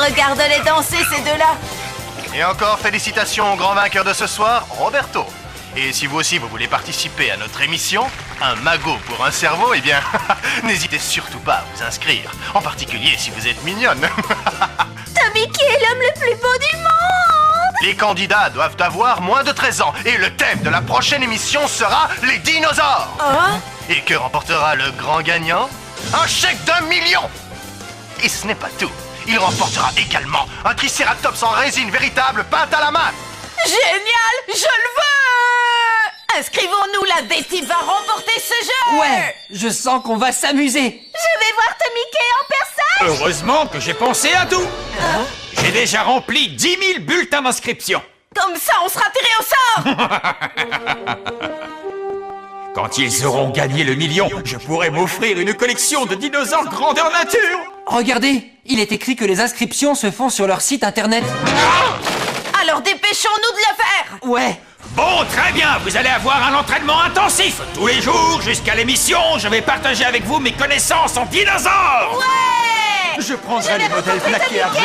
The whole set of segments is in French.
Regarde-les danser, ces deux-là. Et encore félicitations au grand vainqueur de ce soir, Roberto. Et si vous aussi vous voulez participer à notre émission, un magot pour un cerveau, eh bien, n'hésitez surtout pas à vous inscrire. En particulier si vous êtes mignonne. Mickey est l'homme le plus beau du monde. Les candidats doivent avoir moins de 13 ans. Et le thème de la prochaine émission sera les dinosaures. Hein? Et que remportera le grand gagnant? Un chèque d'1 million. Et ce n'est pas tout. Il remportera également un tricératops en résine véritable peinte à la main. Génial, je le veux. Inscrivons-nous, la Betty va remporter ce jeu. Ouais, je sens qu'on va s'amuser. Je vais voir Mickey en personne. Heureusement que j'ai pensé à tout. J'ai déjà rempli 10 000 bulletins d'inscription. Comme ça, on sera tiré au sort. Quand ils auront gagné le million, je pourrai m'offrir une collection de dinosaures grandeur nature. Regardez, il est écrit que les inscriptions se font sur leur site internet. Alors dépêchons-nous de le faire. Ouais. Bon, très bien, vous allez avoir un entraînement intensif. Tous les jours, jusqu'à l'émission, je vais partager avec vous mes connaissances en dinosaures. Ouais. Je prendrai les modèles plaqués à blanc.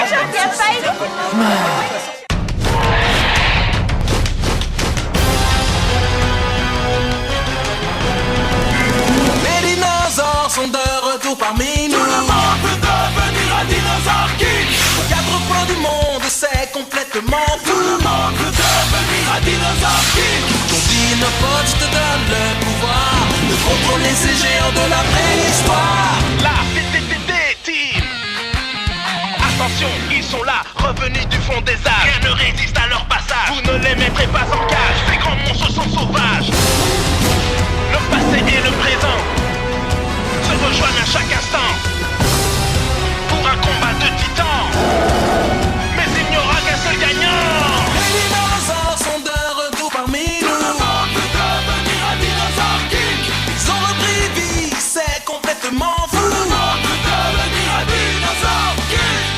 Les dinosaures sont de retour parmi nous. Tout le monde veut devenir un dinosaure king. Aux quatre coins du monde, c'est complètement fou. Tout le monde veut devenir un dinosaure king. Ton Dinopods te donne le pouvoir de contrôler ces géants de la préhistoire. La team. Attention, ils sont là, revenus du fond des âges. Rien ne résiste à leur passage. Vous ne les mettrez pas en cage. Ces grands monstres sont sauvages. Le passé et le présent se rejoignent à chaque instant pour un combat de titans. Mais il n'y aura qu'un seul gagnant. Les dinosaures sont de retour parmi nous. Tout le monde veut devenir un dinosaure king. Ils ont repris vie, c'est complètement fou. Tout le monde veut devenir un dinosaure king.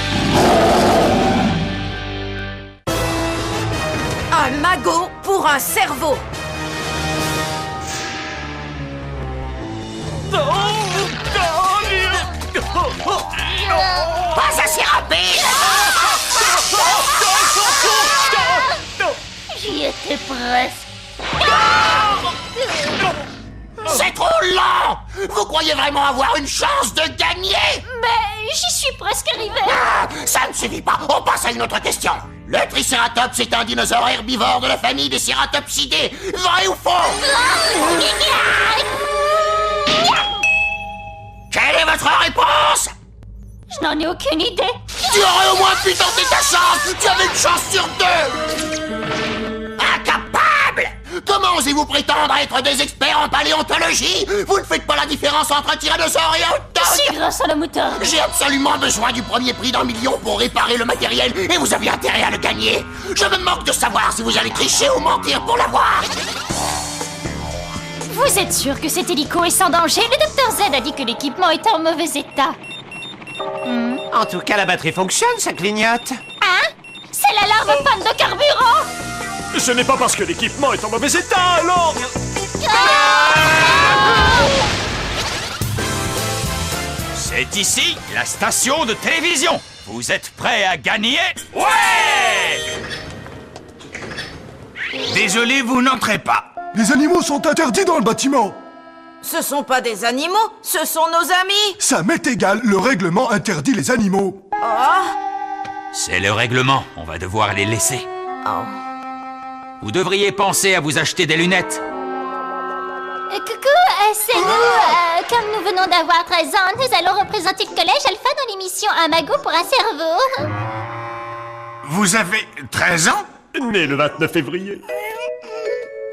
Un magot pour un cerveau. Pas assez rapide. J'y étais presque. C'est trop lent. Vous croyez vraiment avoir une chance de gagner? Mais j'y suis presque arrivée. Ah, ça ne suffit pas. On passe à une autre question. Le Triceratops est un dinosaure herbivore de la famille des Ceratopsidés. Vrai ou faux? Quelle est votre réponse? Je n'en ai aucune idée. Tu aurais au moins pu tenter ta chance. Tu avais une chance sur deux. Incapable! Comment osez-vous prétendre être des experts en paléontologie? Vous ne faites pas la différence entre un tyrannosaure et un dog. Si, grâce à la moutarde. J'ai absolument besoin du premier prix d'1 million pour réparer le matériel et vous avez intérêt à le gagner. Je me moque de savoir si vous allez tricher ou mentir pour l'avoir. Vous êtes sûr que cet hélico est sans danger? Le docteur Z a dit que l'équipement était en mauvais état. En tout cas, la batterie fonctionne, ça clignote. Hein? C'est l'alarme panne de carburant. Ce n'est pas parce que l'équipement est en mauvais état, alors. C'est ici, la station de télévision. Vous êtes prêts à gagner? Ouais! Désolé, vous n'entrez pas. Les animaux sont interdits dans le bâtiment. Ce sont pas des animaux, ce sont nos amis. Ça m'est égal, le règlement interdit les animaux. Oh. C'est le règlement, on va devoir les laisser. Oh. Vous devriez penser à vous acheter des lunettes. Coucou, c'est nous. Comme nous venons d'avoir 13 ans, nous allons représenter le collège Alpha dans l'émission Un magot pour un cerveau. Vous avez 13 ans? Né le 29 février.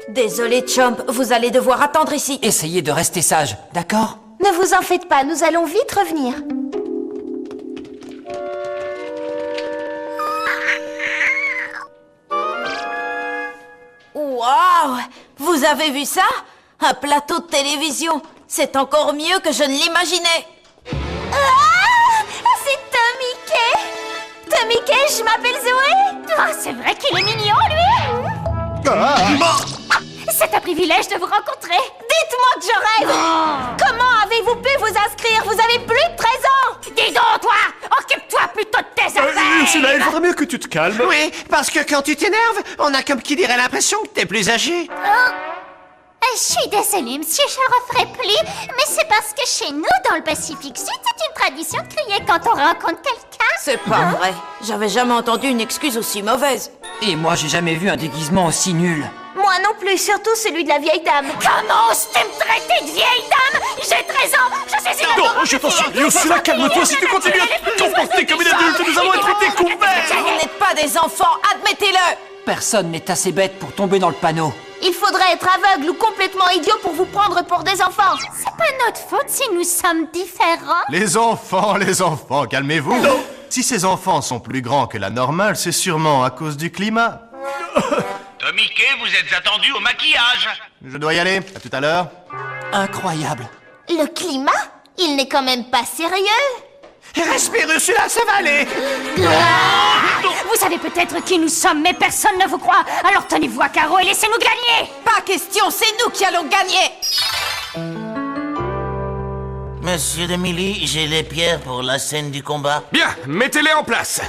Désolé, Chomp, vous allez devoir attendre ici. Essayez de rester sage, d'accord? Ne vous en faites pas, nous allons vite revenir. Waouh! Vous avez vu ça? Un plateau de télévision. C'est encore mieux que je ne l'imaginais. Ah! C'est Tommy Mickey, je m'appelle Zoé. Ah, c'est vrai qu'il est mignon, lui. C'est un privilège de vous rencontrer. Dites-moi que je rêve. Comment avez-vous pu vous inscrire? Vous avez plus de 13 ans. Dis donc, toi, occupe-toi plutôt de tes affaires. Ursula, il faudrait mieux que tu te calmes. Oui, parce que quand tu t'énerves, on a comme qui dirait l'impression que t'es plus âgé. Je suis désolée, monsieur, je le referai plus, mais c'est parce que chez nous, dans le Pacifique Sud, c'est une tradition de crier quand on rencontre quelqu'un. C'est pas vrai. J'avais jamais entendu une excuse aussi mauvaise. Et moi, j'ai jamais vu un déguisement aussi nul. Moi non plus, surtout celui de la vieille dame. Comment oses-tu me traiter de vieille dame? J'ai 13 ans, je suis une Non, je t'en supplie, Ursula, calme-toi. Si tu continues à te comporter comme une adulte, nous allons être découverts. Vous n'êtes pas des enfants, admettez-le. Personne n'est assez bête pour tomber dans le panneau. Il faudrait être aveugle ou complètement idiot pour vous prendre pour des enfants. C'est pas notre faute si nous sommes différents. Les enfants, calmez-vous. Si ces enfants sont plus grands que la normale, c'est sûrement à cause du climat. Tomike, vous êtes attendu au maquillage. Je dois y aller, à tout à l'heure. Incroyable. Le climat? Il n'est quand même pas sérieux. Respire, Ursula, ça va aller. Vous savez peut-être qui nous sommes, mais personne ne vous croit. Alors tenez-vous à carreau et laissez-nous gagner. Pas question, c'est nous qui allons gagner. Monsieur Demilly, j'ai les pierres pour la scène du combat. Bien, mettez-les en place.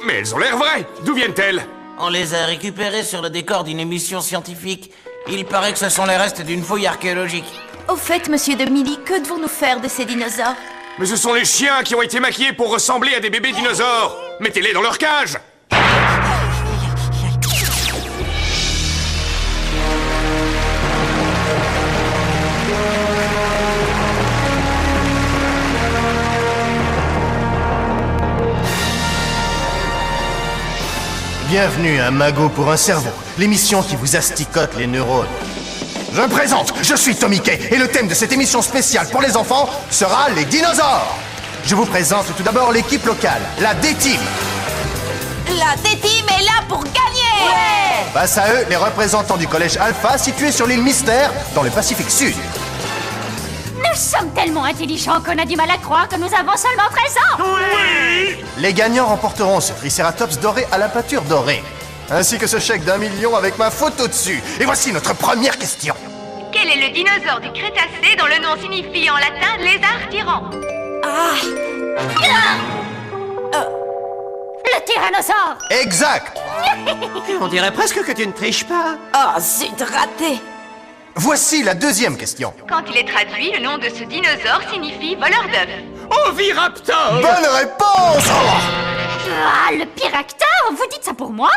Mais elles ont l'air vraies. D'où viennent-elles? On les a récupérées sur le décor d'une émission scientifique. Il paraît que ce sont les restes d'une fouille archéologique. Au fait, monsieur Demilly, que devons-nous faire de ces dinosaures? Mais ce sont les chiens qui ont été maquillés pour ressembler à des bébés dinosaures. Mettez-les dans leur cage. Bienvenue à Mago pour un cerveau, l'émission qui vous asticote les neurones. Je me présente, je suis Tomike, et le thème de cette émission spéciale pour les enfants sera les dinosaures. Je vous présente tout d'abord l'équipe locale, la D-Team. La D-Team est là pour gagner. Ouais. Face à eux, les représentants du collège Alpha situé sur l'île Mystère, dans le Pacifique Sud. Nous sommes tellement intelligents qu'on a du mal à croire que nous avons seulement 13 ans. Oui. Les gagnants remporteront ce Triceratops doré à la pâture dorée, ainsi que ce chèque d'1 million avec ma photo dessus. Et voici notre première question. Quel est le dinosaure du Crétacé dont le nom signifie en latin lézard tyran? Le tyrannosaure. Exact. On dirait presque que tu ne triches pas. Oh, zut, raté. Voici la deuxième question. Quand il est traduit, le nom de ce dinosaure signifie voleur d'œufs. Oviraptor. Bonne réponse. Ah, le Pyractor. Vous dites ça pour moi?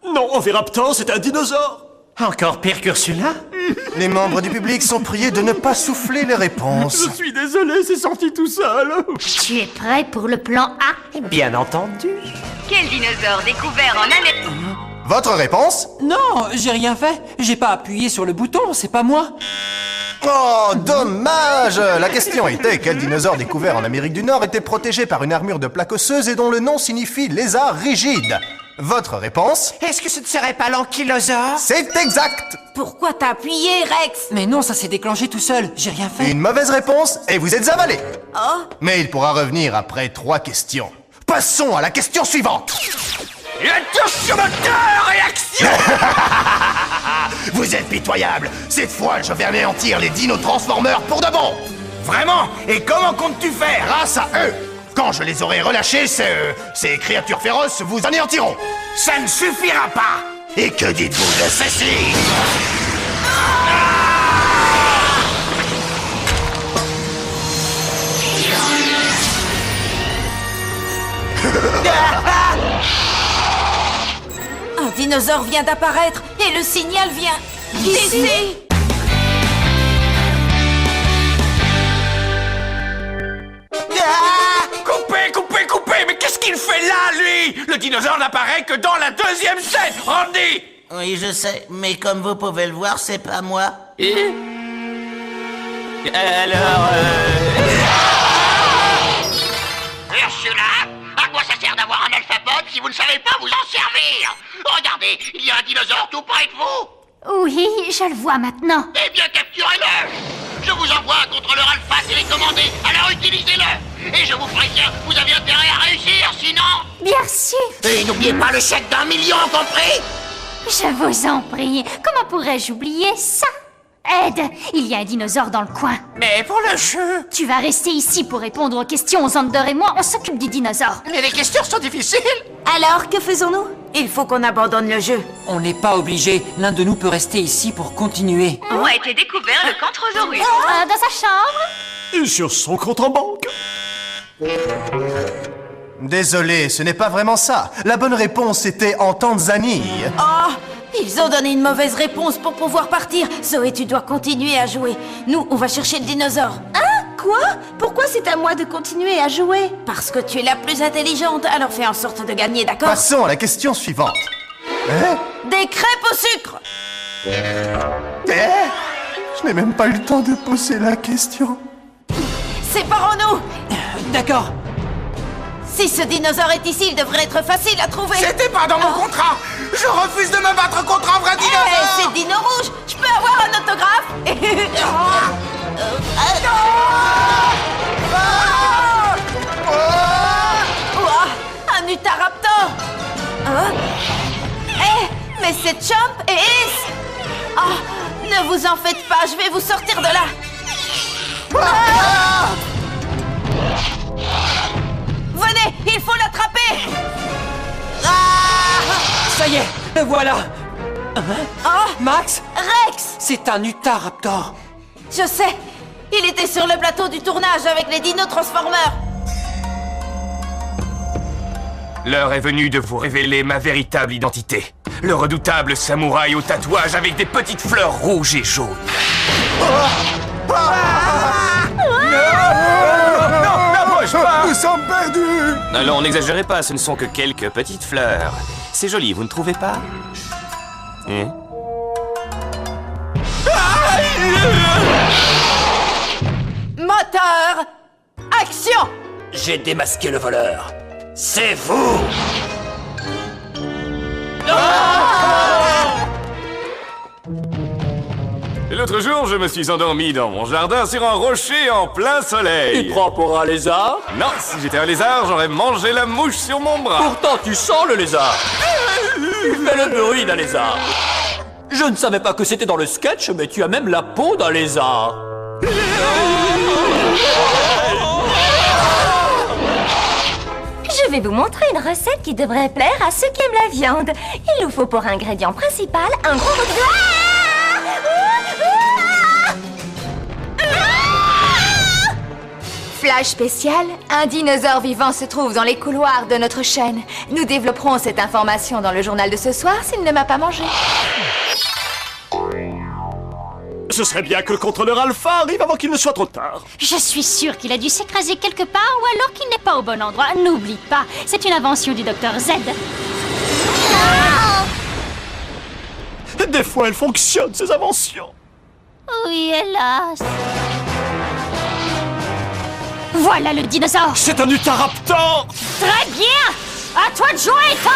Non, Oviraptor, c'est un dinosaure. Encore pire qu'Ursula? Les membres du public sont priés de ne pas souffler les réponses. Je suis désolé, c'est sorti tout seul. Tu es prêt pour le plan A? Bien entendu. Quel dinosaure découvert en Amérique? Votre réponse? Non, j'ai rien fait. J'ai pas appuyé sur le bouton, c'est pas moi. Oh, dommage! La question était quel dinosaure découvert en Amérique du Nord était protégé par une armure de plaques osseuses et dont le nom signifie lézard rigide. Votre réponse? Est-ce que ce ne serait pas l'ankylosaure? C'est exact! Pourquoi t'as appuyé, Rex? Mais non, ça s'est déclenché tout seul. J'ai rien fait. Une mauvaise réponse et vous êtes avalé. Oh. Mais il pourra revenir après 3 questions. Passons à la question suivante. Et attention moteur et action. Vous êtes pitoyable. Cette fois, je vais anéantir les dino-transformers pour de bon. Vraiment? Et comment comptes-tu faire? Grâce à eux. Quand je les aurai relâchés, ces créatures féroces vous anéantiront. Ça ne suffira pas. Et que dites-vous de ceci? Un dinosaure vient d'apparaître et le signal vient d'ici. Coupez. Mais qu'est-ce qu'il fait là, lui? Le dinosaure n'apparaît que dans la deuxième scène. Randy! Oui, je sais, mais comme vous pouvez le voir, c'est pas moi. Et alors, Ursula, à quoi ça sert d'avoir un alphapode si vous ne savez pas vous en servir? Regardez, il y a un dinosaure tout près de vous. Oui, je le vois maintenant. Eh bien, capturez-le. Je vous envoie un contrôleur alpha télécommandé, alors utilisez-le. Et je vous préviens, vous avez intérêt à réussir, sinon... Bien sûr. Et n'oubliez pas le chèque d'1 million, compris? Je vous en prie. Comment pourrais-je oublier ça? Ed, il y a un dinosaure dans le coin. Mais pour le jeu... Tu vas rester ici pour répondre aux questions. Xander et moi, on s'occupe du dinosaure. Mais les questions sont difficiles. Alors, que faisons-nous? Il faut qu'on abandonne le jeu. On n'est pas obligé. L'un de nous peut rester ici pour continuer. Où a été découvert le Cantrosaurus? Dans sa chambre. Et sur son compte en banque. Désolé, ce n'est pas vraiment ça. La bonne réponse était en Tanzanie. Oh, ils ont donné une mauvaise réponse pour pouvoir partir. Zoé, tu dois continuer à jouer. Nous, on va chercher le dinosaure. Hein? Quoi? Pourquoi c'est à moi de continuer à jouer? Parce que tu es la plus intelligente, alors fais en sorte de gagner, d'accord? Passons à la question suivante. Hein? Des crêpes au sucre! Je n'ai même pas eu le temps de poser la question. Séparons-nous! D'accord. Si ce dinosaure est ici, il devrait être facile à trouver. C'était pas dans mon contrat. Je refuse de me battre contre un vrai dinosaure. C'est Dino Rouge. Je peux avoir un autographe? Un Utahraptor. Mais c'est Chomp et Ace. Ne vous en faites pas, je vais vous sortir de là. Venez, il faut l'attraper. Ça y est, le voilà. Max? Rex! C'est un Utahraptor. Je sais. Il était sur le plateau du tournage avec les Dino Transformers. L'heure est venue de vous révéler ma véritable identité. Le redoutable samouraï au tatouage avec des petites fleurs rouges et jaunes. Nous sommes perdus! Allons, n'exagérez pas, ce ne sont que quelques petites fleurs. C'est joli, vous ne trouvez pas? Hein? Moteur! Action! J'ai démasqué le voleur. C'est vous! L'autre jour, je me suis endormi dans mon jardin sur un rocher en plein soleil. Tu prends pour un lézard? Non, si j'étais un lézard, j'aurais mangé la mouche sur mon bras. Pourtant, tu sens le lézard. Tu fais le bruit d'un lézard. Je ne savais pas que c'était dans le sketch, mais tu as même la peau d'un lézard. Je vais vous montrer une recette qui devrait plaire à ceux qui aiment la viande. Il nous faut pour ingrédient principal un gros bout de... Flash spécial, un dinosaure vivant se trouve dans les couloirs de notre chaîne. Nous développerons cette information dans le journal de ce soir s'il ne m'a pas mangé. Ce serait bien que le contrôleur Alpha arrive avant qu'il ne soit trop tard. Je suis sûre qu'il a dû s'écraser quelque part ou alors qu'il n'est pas au bon endroit. N'oublie pas, c'est une invention du Dr Z. Des fois, elles fonctionnent, ces inventions. Oui, hélas. Voilà le dinosaure. C'est un Utahraptor. Très bien. À toi de jouer, Tom.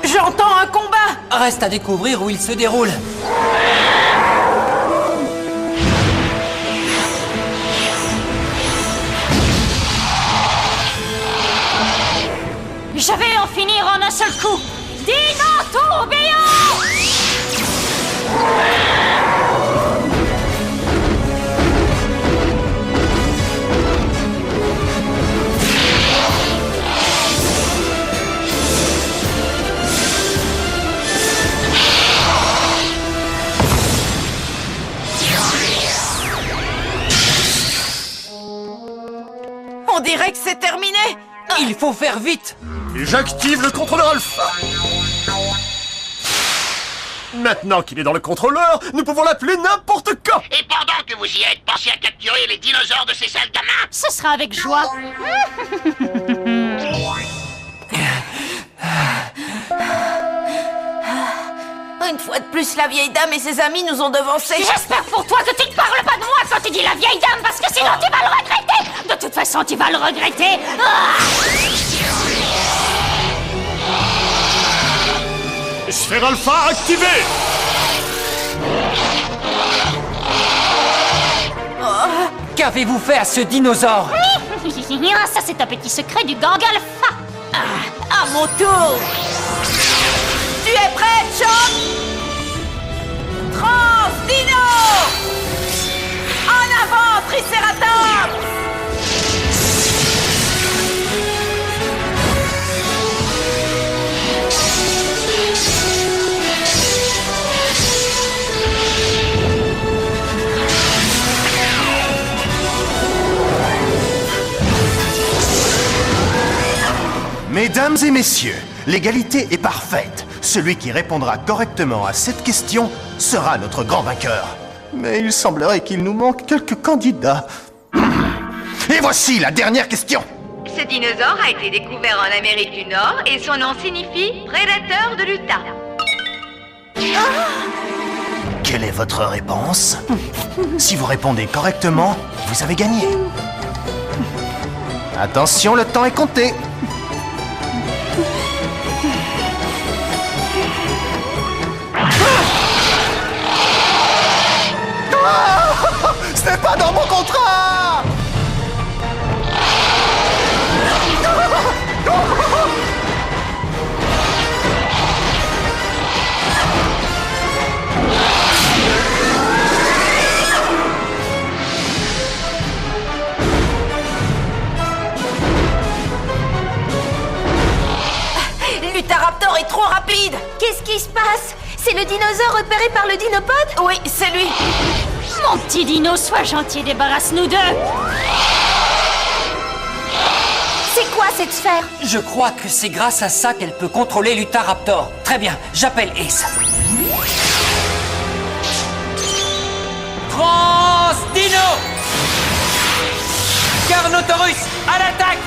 J'entends un combat. Reste à découvrir où il se déroule. Je vais en finir en un seul coup. Dino tourbillon. On dirait que c'est terminé. Il faut faire vite. J'active le contrôleur Alpha. Maintenant qu'il est dans le contrôleur, nous pouvons l'appeler n'importe quand. Et pendant que vous y êtes, pensez à capturer les dinosaures de ces sales gamins. Ce sera avec joie. Une fois de plus, la vieille dame et ses amis nous ont devancés. J'espère pour toi que tu ne parles pas de moi quand tu dis la vieille dame, parce que sinon tu vas le regretter. De toute façon, tu vas le regretter. Sphère Alpha activée. Qu'avez-vous fait à ce dinosaure? Ça, c'est un petit secret du gang Alpha. À mon tour. Tu es prêt, Choc? Transdino! En avant, Triceratops! Mesdames et messieurs, l'égalité est parfaite. Celui qui répondra correctement à cette question sera notre grand vainqueur. Mais il semblerait qu'il nous manque quelques candidats. Et voici la dernière question. Ce dinosaure a été découvert en Amérique du Nord et son nom signifie prédateur de l'Utah. Quelle est votre réponse? Si vous répondez correctement, vous avez gagné. Attention, le temps est compté. Ce n'est pas dans mon contrat! L'Utahaptor est trop rapide! Qu'est-ce qui se passe? C'est le dinosaure repéré par le dinopode? Oui, c'est lui! Mon petit dino, sois gentil, débarrasse-nous d'eux. C'est quoi cette sphère? Je crois que c'est grâce à ça qu'elle peut contrôler l'Utahaptor. Très bien, j'appelle Ace. Transdino! Carnotaurus, à l'attaque!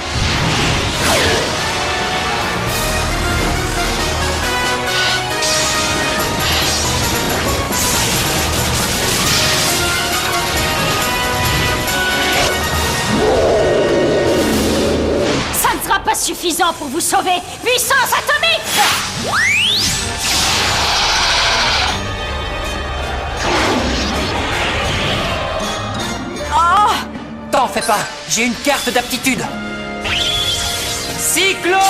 Ça ne sera pas suffisant pour vous sauver. Puissance atomique! Oh! T'en fais pas, j'ai une carte d'aptitude. Cyclone!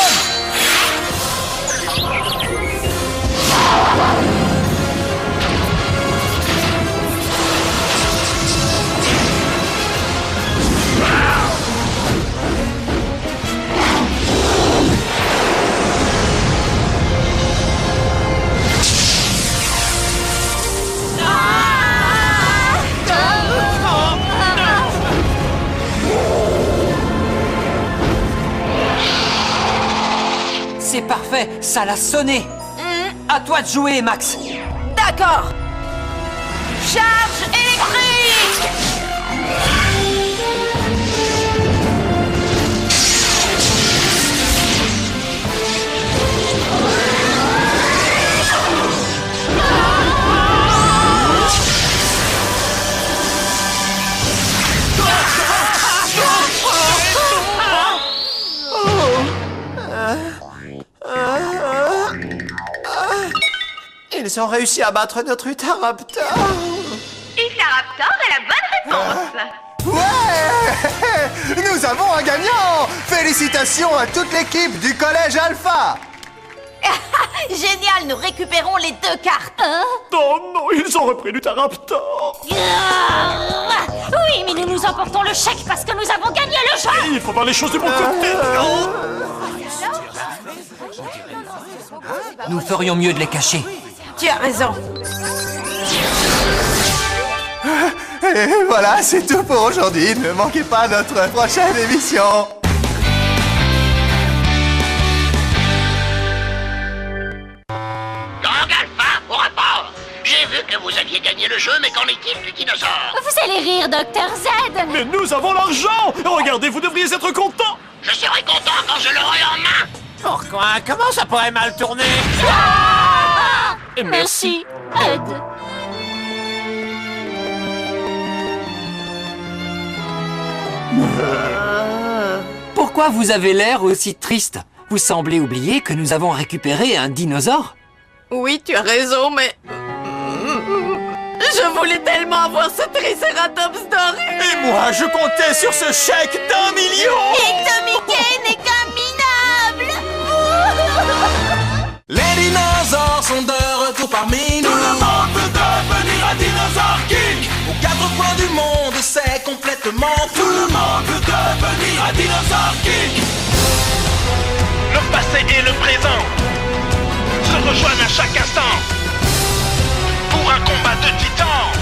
C'est parfait, ça l'a sonné. À toi de jouer, Max. D'accord. Charge électrique! Ils ont réussi à battre notre Utahraptor. Utahraptor est la bonne réponse. Ouais! Nous avons un gagnant! Félicitations à toute l'équipe du Collège Alpha! Génial, nous récupérons les 2 cartes. Oh non, ils ont repris l'Utahraptor. Oui, mais nous nous emportons le chèque parce que nous avons gagné le jeu. Il faut voir les choses du bon côté. Nous ferions mieux de les cacher. Tu as raison. Et voilà, c'est tout pour aujourd'hui. Ne manquez pas notre prochaine émission. Gang Alpha, au rapport! J'ai vu que vous aviez gagné le jeu, mais qu'en est-il du dinosaure? Vous allez rire, Dr Z. Mais nous avons l'argent. Regardez, vous devriez être content. Je serai content quand je l'aurai en main! Pourquoi? Comment ça pourrait mal tourner? Merci, Ed. Pourquoi vous avez l'air aussi triste? Vous semblez oublier que nous avons récupéré un dinosaure? Oui, tu as raison, mais... Je voulais tellement avoir ce Triceratops doré. Et moi, je comptais sur ce chèque d'1 million. Et Tommy Kane n'est qu'un minable. Les dinosaures sont de retour parmi nous. Tout le monde veut devenir un dinosaure king. Aux quatre coins du monde, c'est complètement fou. Tout le monde veut devenir un dinosaure king. Le passé et le présent se rejoignent à chaque instant pour un combat de titans.